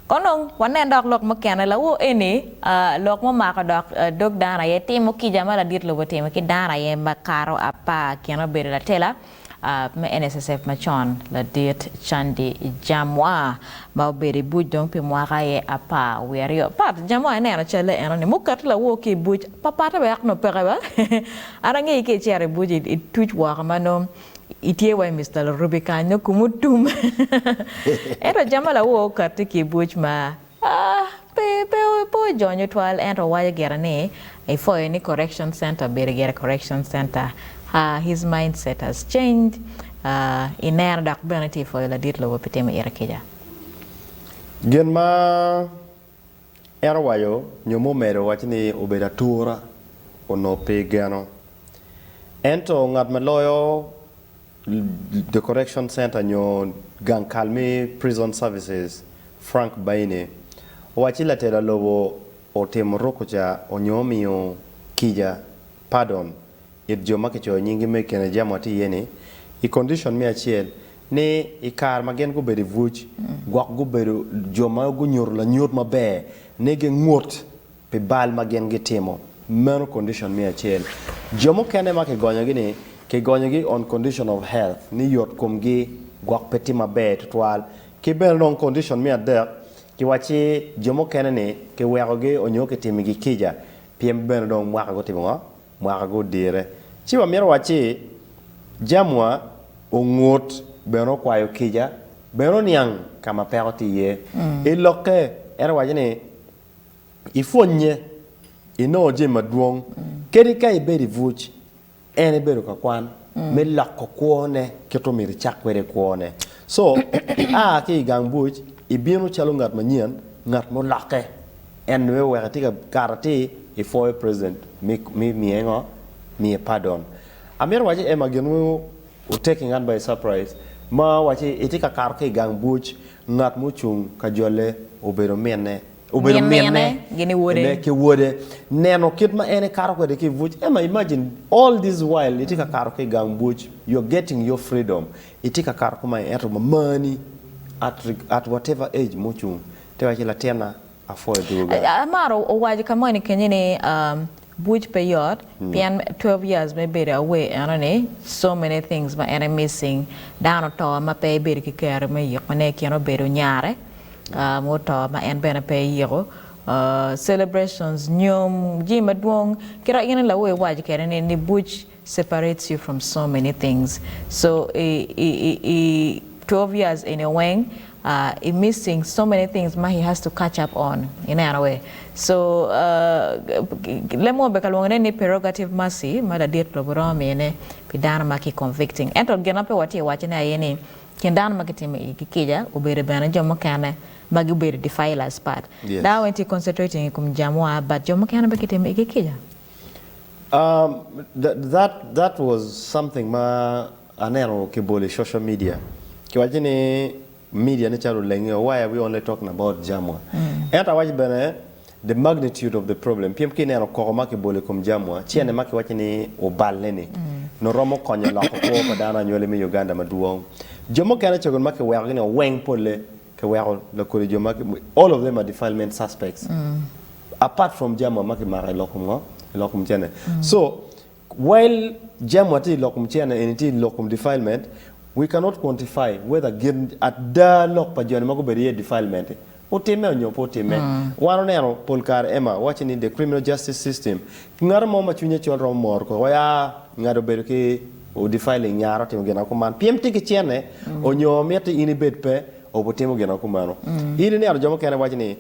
Konong wanen dok lok makena la wo eni lok mo maka dok dog dana ye Timo Kica mala dit lo Timo ki dana ye makaro apa kena bere la tela me NSSF machon la dit chandi Jamwa ma bere bujong pe mwaka ye apa werio pat Jamwa ene na chele ene ne mukat la wo ki buj papa ta yak no pere ba ara ngi ke chere buji Tutwal mano itie wa Mr. Rubika no kumutum ero Jamwa la wo kat ki buj ma pe jonyo twal ento wa gerane e fo any correction center bere gere correction center. His mindset has changed. In air dark benefit for the dit low petema erakeja. Genma erwayo nyomo mero watini Obedo Atura ono pe gano. Ento ngat maloyo the correction center nyo gang kalmi prison services Frank Baine. Wachila tela lobo o temorokoja onyomi Kica pardon. It joma ke cho nyingi me kena Jamwa ti yene I condition me achiel ne I kar magen go beri vuch gwak go beri joma go nyor la nyot mabe ne ge ngot pe bal magen ge Timo mano condition me achiel jomo kene ma ke gonyo gi on condition of health ni yot kom gi gwak peti mabe Tutwal ke ben long condition me adek ki wachi jomo kene ne ke wego ge onyo ke Timo gi Kica piem ben dong mwaka go Timo mwaka go dire chiwa mero wachi Jamwa ongot beno kwayo Kica beno niang kama pero ti ye iloke era wajene ifonye ino je maduong kedi kai beri vuch ene beru ka kwan me lakko kwone keto miri chakwere kwone so ki gang buch ibino chalo ngat manyen ngat mo lakke en we wekati ka karati ifo president mi engo me pardon. Amir waji ema genu taking on by surprise. Ma waji itika karke gang buch ngat muchung kajole Obedo mene gini wode ke wode neno kitma ene karko de ki buch ema imagine all this while itika karke gang buch you're getting your freedom itika karko my money at whatever age muchung te waji la tena afford do amaro o waji kamani kenyene Buj payot, pian 12 years may be away, and so many things my enemy missing. Down to my pay be ki care me yakane no bedo nyare, moto my en bena pay yero, celebrations, nyum, jima dwong, kira in la way waj karen in the bush separates you from so many things. So 12 years in a wing. Missing so many things he has to catch up on in a way. So lemo bekalongene ni prerogative mercy mada diet program ne pidana maki convicting ento genape wati wachina yene kendana makitime Kica Obedo bana jomo kana magi Obedo defile as part that went concentrating kum Jamwa but jomo kana bakitime Kica. That was something ma anero kibole social media kiwajini media natural language. Why are we only talking about Jamwa? And I watch the magnitude of the problem. PMK ne koroma ke bole kum Jamwa. Chiane maki wachini obal nene. No romo konya la ko padana nyole me Uganda maduong. Jomo kana chogon maki wagine weng pole ke wago la ko jomo all of them are defilement suspects. Apart from Jamwa maki mara lokum chene. So while Jamwa ti lokum chene and ti lokum defilement we cannot quantify whether given at the lock pa jone mako beri defilement oteme onyo poteme wano nero polkar ema watching in the criminal justice system ngara mo ma chunye choro mor ko ya ngado bedo ke o defiling nyaro timo gena ko man pmt ke chene onyo mete ini bed pe o botemo gena ko mano ini ne arjo mo kene watching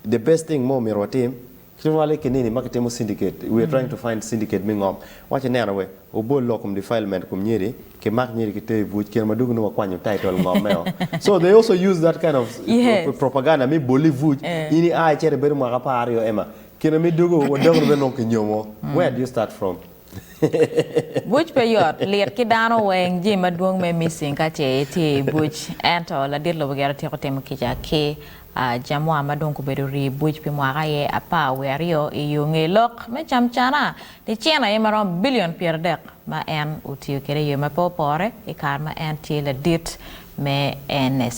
the best thing mo mero team Kriminal kenini makitemo syndicate. We are trying to find syndicate mingom. Watch an anyway. Obo lokum defilement kum nyeri ke mak nyeri kite vuch ke madugu no kwanyo title ngomeo. So they also use that kind of propaganda. Me boli vuch ini chere beru makapario ema. Kena me dugu wadongo benon kinyomo. Where do you start from? Buch payot lir kidano weng jima duong me missing kache ti buch ento la dirlo bagara ti ko Timo Kica ke Jamwa madong ko bedo ri buch pi mwaka ye apa werio iyunge lok me chamchana di chena ye marom billion pier dek ma en utiu kere ye ma popore e kar ma en ti la dit me en